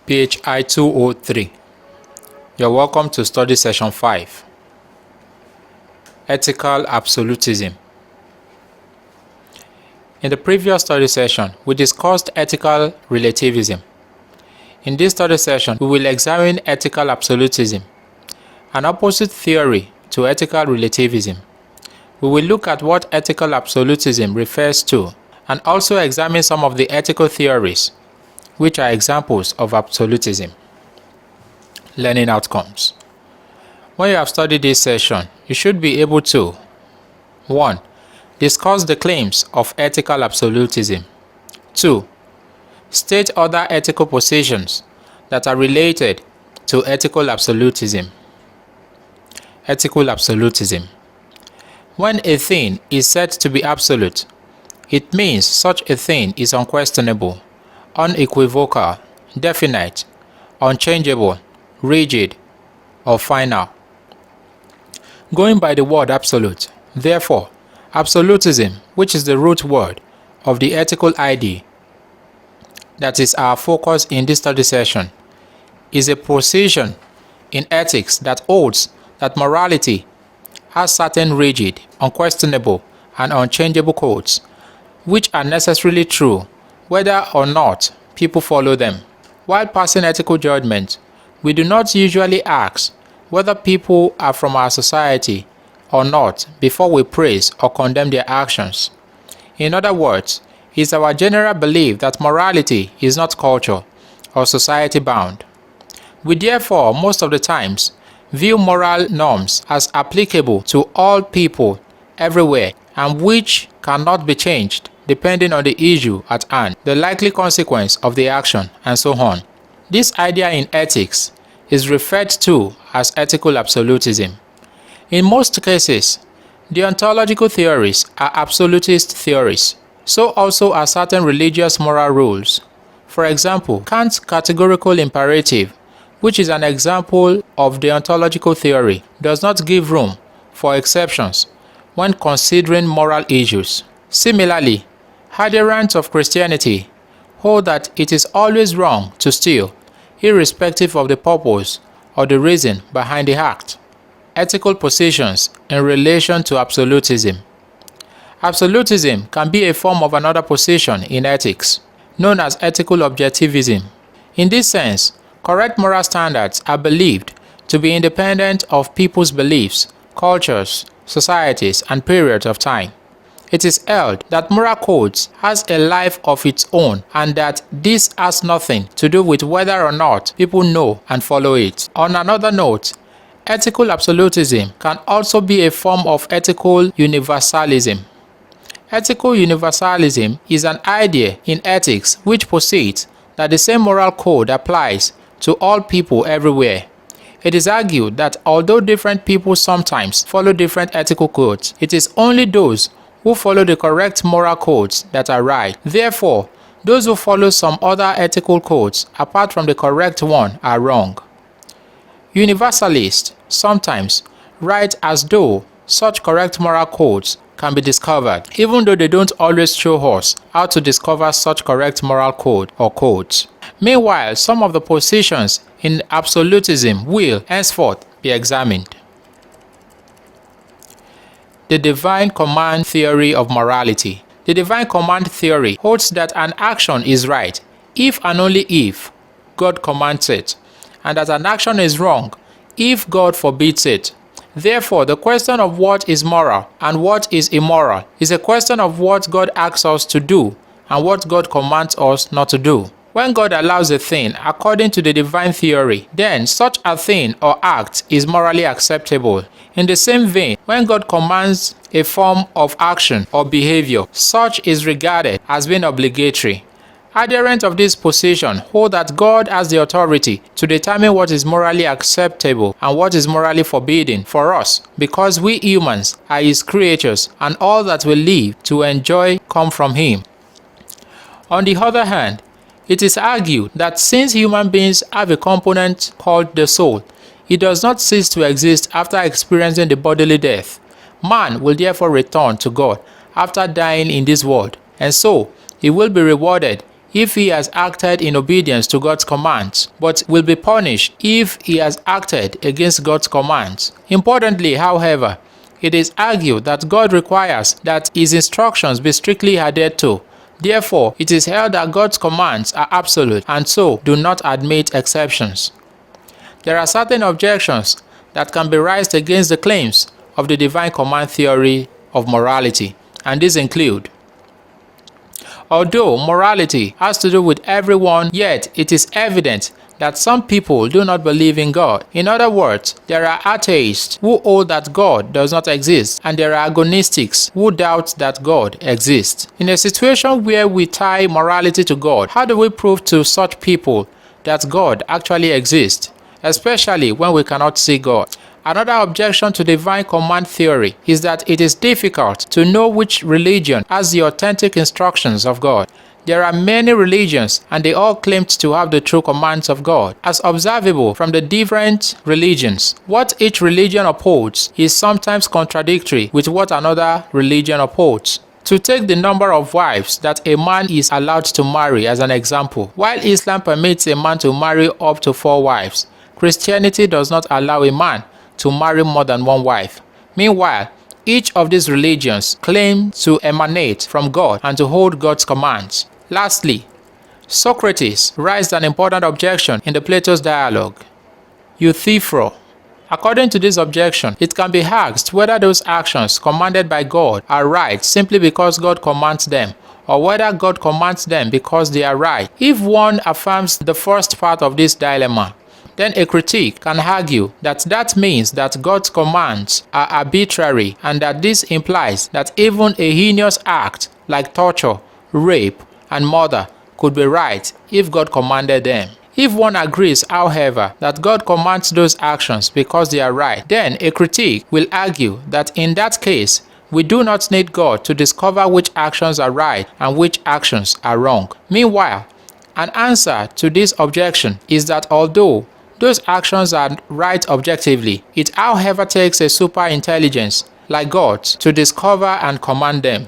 PHI 203. You're welcome to study session 5. Ethical Absolutism. In the previous study session, we discussed ethical relativism. In this study session, we will examine ethical absolutism, an opposite theory to ethical relativism. We will look at what ethical absolutism refers to and also examine some of the ethical theories which are examples of absolutism. Learning outcomes. When you have studied this session, you should be able to 1. Discuss the claims of ethical absolutism. 2. State other ethical positions that are related to ethical absolutism. Ethical absolutism. When a thing is said to be absolute, it means such a thing is unquestionable, unequivocal, definite, unchangeable, rigid, or final. Going by the word absolute, therefore, absolutism, which is the root word of the ethical idea that is our focus in this study session, is a position in ethics that holds that morality has certain rigid, unquestionable, and unchangeable codes, which are necessarily true whether or not people follow them. While passing ethical judgment, we do not usually ask whether people are from our society or not before we praise or condemn their actions. In other words, it is our general belief that morality is not culture or society bound. We therefore, most of the times, view moral norms as applicable to all people everywhere and which cannot be changed depending on the issue at hand, the likely consequence of the action, and so on. This idea in ethics is referred to as ethical absolutism. In most cases, the ontological theories are absolutist theories. So also are certain religious moral rules. For example, Kant's categorical imperative, which is an example of the ontological theory, does not give room for exceptions when considering moral issues. Similarly, adherents of Christianity hold that it is always wrong to steal, irrespective of the purpose or the reason behind the act. Ethical positions in relation to absolutism. Absolutism can be a form of another position in ethics, known as ethical objectivism. In this sense, correct moral standards are believed to be independent of people's beliefs, cultures, societies, and periods of time. It is held that moral codes has a life of its own and that this has nothing to do with whether or not people know and follow it. On another note, ethical absolutism can also be a form of ethical universalism. Ethical universalism is an idea in ethics which posits that the same moral code applies to all people everywhere. It is argued that although different people sometimes follow different ethical codes, it is only those who follow the correct moral codes that are right. Therefore, those who follow some other ethical codes apart from the correct one are wrong. Universalists sometimes write as though such correct moral codes can be discovered, even though they don't always show us how to discover such correct moral code or codes. Meanwhile, some of the positions in absolutism will henceforth be examined. The divine command theory of morality. The divine command theory holds that an action is right if and only if God commands it, and that an action is wrong if God forbids it. Therefore, the question of what is moral and what is immoral is a question of what God asks us to do and what God commands us not to do. When God allows a thing according to the divine theory, then such a thing or act is morally acceptable. In the same vein, when God commands a form of action or behavior, such is regarded as being obligatory. Adherents of this position hold that God has the authority to determine what is morally acceptable and what is morally forbidden for us, because we humans are His creatures and all that we live to enjoy come from Him. On the other hand, it is argued that since human beings have a component called the soul, it does not cease to exist after experiencing the bodily death. Man will therefore return to God after dying in this world, and so he will be rewarded if he has acted in obedience to God's commands, but will be punished if he has acted against God's commands. Importantly, however, it is argued that God requires that his instructions be strictly adhered to. Therefore, it is held that God's commands are absolute and so do not admit exceptions. There are certain objections that can be raised against the claims of the divine command theory of morality, and these include: although morality has to do with everyone, yet it is evident that some people do not believe in God. In other words, there are atheists who hold that God does not exist, and there are agnostics who doubt that God exists. In a situation where we tie morality to God, how do we prove to such people that God actually exists, especially when we cannot see God? Another objection to divine command theory is that it is difficult to know which religion has the authentic instructions of God. There are many religions and they all claim to have the true commands of God. As observable from the different religions, what each religion upholds is sometimes contradictory with what another religion upholds. To take the number of wives that a man is allowed to marry as an example, while Islam permits a man to marry up to 4 wives, Christianity does not allow a man to marry more than 1 wife. Meanwhile, each of these religions claim to emanate from God and to hold God's commands. Lastly, Socrates raised an important objection in the Plato's dialogue, Euthyphro. According to this objection, it can be asked whether those actions commanded by God are right simply because God commands them, or whether God commands them because they are right. If one affirms the first part of this dilemma, then a critic can argue that that means that God's commands are arbitrary and that this implies that even a heinous act like torture, rape, and murder could be right if God commanded them. If one agrees, however, that God commands those actions because they are right, then a critic will argue that in that case, we do not need God to discover which actions are right and which actions are wrong. Meanwhile, an answer to this objection is that although those actions are right objectively, it however takes a super intelligence like God to discover and command them.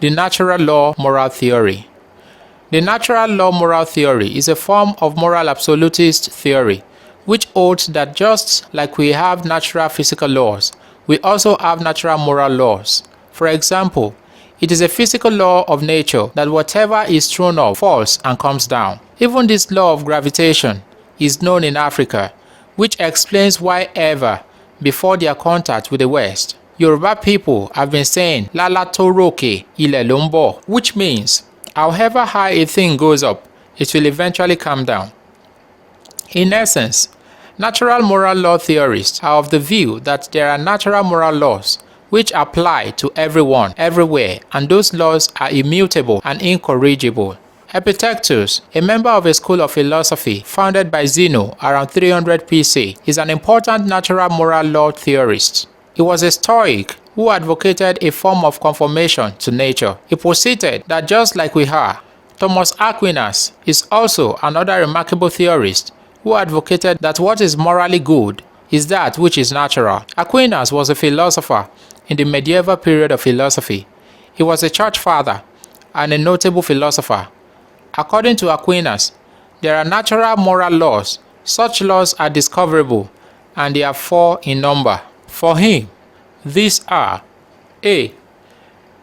The natural law moral theory. The natural law moral theory is a form of moral absolutist theory which holds that just like we have natural physical laws, we also have natural moral laws. For example, it is a physical law of nature that whatever is thrown up falls and comes down. Even this law of gravitation is known in Africa, which explains why ever, before their contact with the West, Yoruba people have been saying "Lala to roke, ile lo n bo," which means however high a thing goes up, it will eventually come down. In essence, natural moral law theorists are of the view that there are natural moral laws which apply to everyone, everywhere, and those laws are immutable and incorrigible. Epictetus, a member of a school of philosophy founded by Zeno around 300 BC, is an important natural moral law theorist. He was a Stoic who advocated a form of conformation to nature. He posited that just like we are, Thomas Aquinas is also another remarkable theorist who advocated that what is morally good is that which is natural. Aquinas was a philosopher in the medieval period of philosophy. He was a church father and a notable philosopher. According to Aquinas, there are natural moral laws. Such laws are discoverable, and they are 4 in number. For him, these are: A.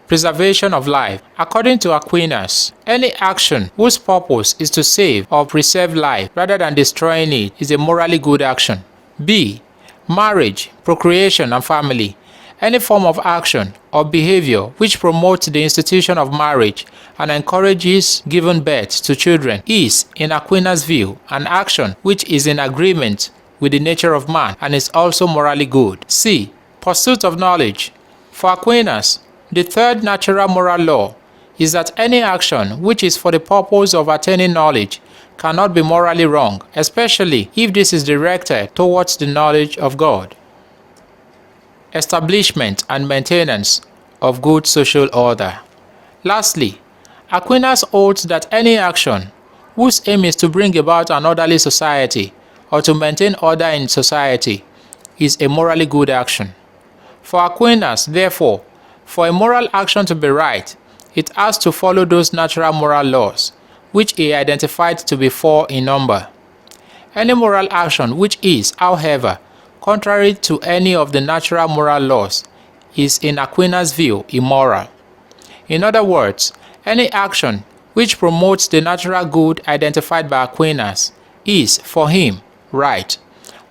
Preservation of life. According to Aquinas, any action whose purpose is to save or preserve life rather than destroying it is a morally good action. B. Marriage, procreation, and family. Any form of action or behavior which promotes the institution of marriage and encourages giving birth to children is, in Aquinas' view, an action which is in agreement with the nature of man and is also morally good. C. Pursuit of knowledge. For Aquinas, the third natural moral law is that any action which is for the purpose of attaining knowledge cannot be morally wrong, especially if this is directed towards the knowledge of God. Establishment and maintenance of good social order. Lastly, Aquinas holds that any action whose aim is to bring about an orderly society or to maintain order in society is a morally good action. For Aquinas, therefore, for a moral action to be right, it has to follow those natural moral laws, which he identified to be 4 in number. Any moral action which is, however, contrary to any of the natural moral laws is, in Aquinas' view, immoral. In other words, any action which promotes the natural good identified by Aquinas is, for him, right,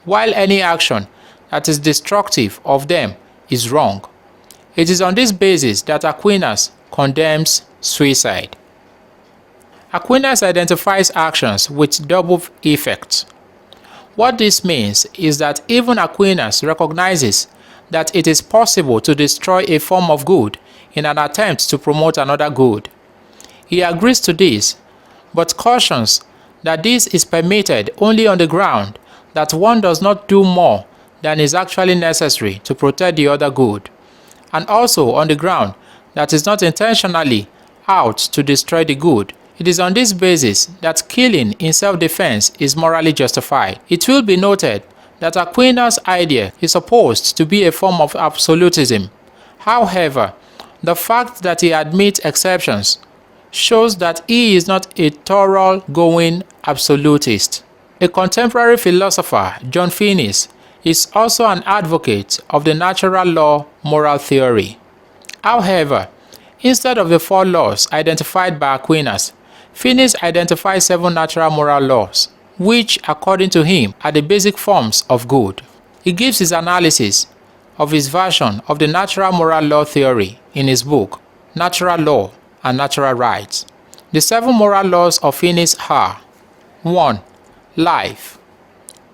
while any action that is destructive of them is wrong. It is on this basis that Aquinas condemns suicide. Aquinas identifies actions with double effects. What this means is that even Aquinas recognizes that it is possible to destroy a form of good in an attempt to promote another good. He agrees to this, but cautions that this is permitted only on the ground that one does not do more than is actually necessary to protect the other good, and also on the ground that is not intentionally out to destroy the good. It is on this basis that killing in self-defense is morally justified. It will be noted that Aquinas' idea is supposed to be a form of absolutism. However, the fact that he admits exceptions shows that he is not a thorough-going absolutist. A contemporary philosopher, John Finnis, is also an advocate of the natural law moral theory. However, instead of the 4 laws identified by Aquinas, Finnis identifies 7 natural moral laws, which, according to him, are the basic forms of good. He gives his analysis of his version of the natural moral law theory in his book, Natural Law and Natural Rights. The 7 moral laws of Finnis are: 1. Life.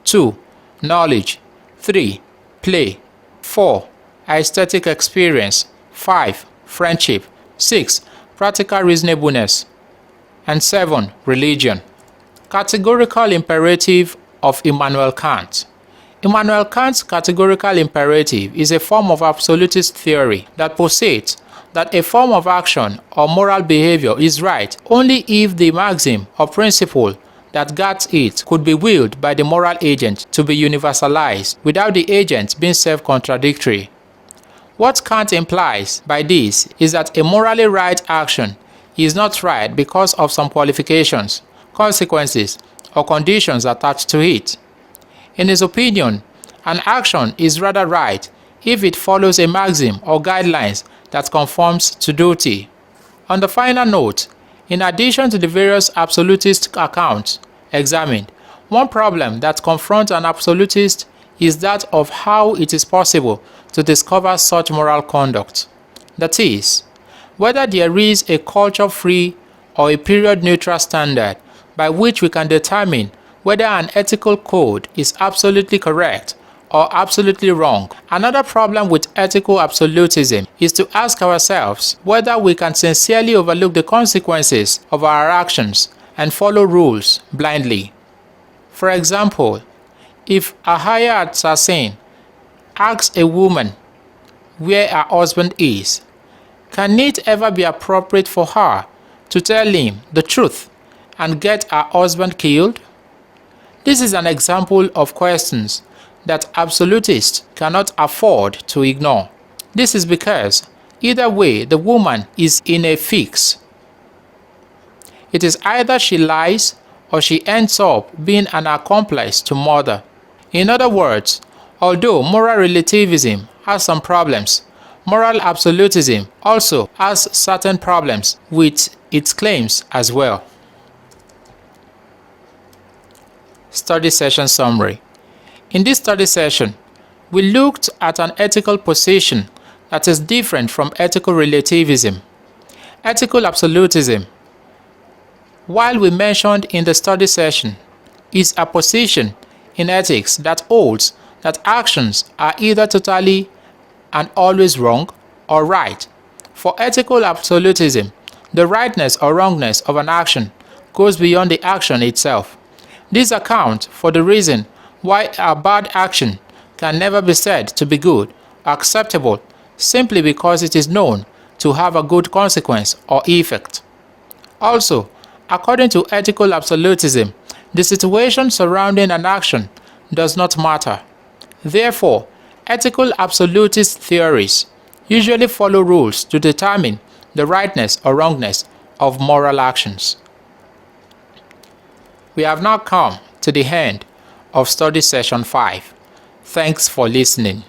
2. Knowledge. 3. Play. 4. Aesthetic experience. 5. Friendship. 6. Practical reasonableness. And 7. Religion. Categorical imperative of Immanuel Kant. Immanuel Kant's categorical imperative is a form of absolutist theory that postulates that a form of action or moral behavior is right only if the maxim or principle that guards it could be willed by the moral agent to be universalized without the agent being self-contradictory. What Kant implies by this is that a morally right action is not right because of some qualifications, consequences, or conditions attached to it. In his opinion, an action is rather right if it follows a maxim or guidelines that conforms to duty. On the final note, in addition to the various absolutist accounts examined, one problem that confronts an absolutist is that of how it is possible to discover such moral conduct. That is, whether there is a culture-free or a period-neutral standard by which we can determine whether an ethical code is absolutely correct or absolutely wrong. Another problem with ethical absolutism is to ask ourselves whether we can sincerely overlook the consequences of our actions and follow rules blindly. For example, if a hired assassin asks a woman where her husband is, can it ever be appropriate for her to tell him the truth and get her husband killed? This is an example of questions that absolutists cannot afford to ignore. This is because either way the woman is in a fix. It is either she lies or she ends up being an accomplice to murder. In other words, although moral relativism has some problems, moral absolutism also has certain problems with its claims as well. Study session summary. In this study session, we looked at an ethical position that is different from ethical relativism. Ethical absolutism, while we mentioned in the study session, is a position in ethics that holds that actions are either totally and always wrong or right. For ethical absolutism, the rightness or wrongness of an action goes beyond the action itself. This accounts for the reason why a bad action can never be said to be good or acceptable simply because it is known to have a good consequence or effect. Also, according to ethical absolutism, the situation surrounding an action does not matter. Therefore, ethical absolutist theories usually follow rules to determine the rightness or wrongness of moral actions. We have now come to the end of study session 5. Thanks for listening.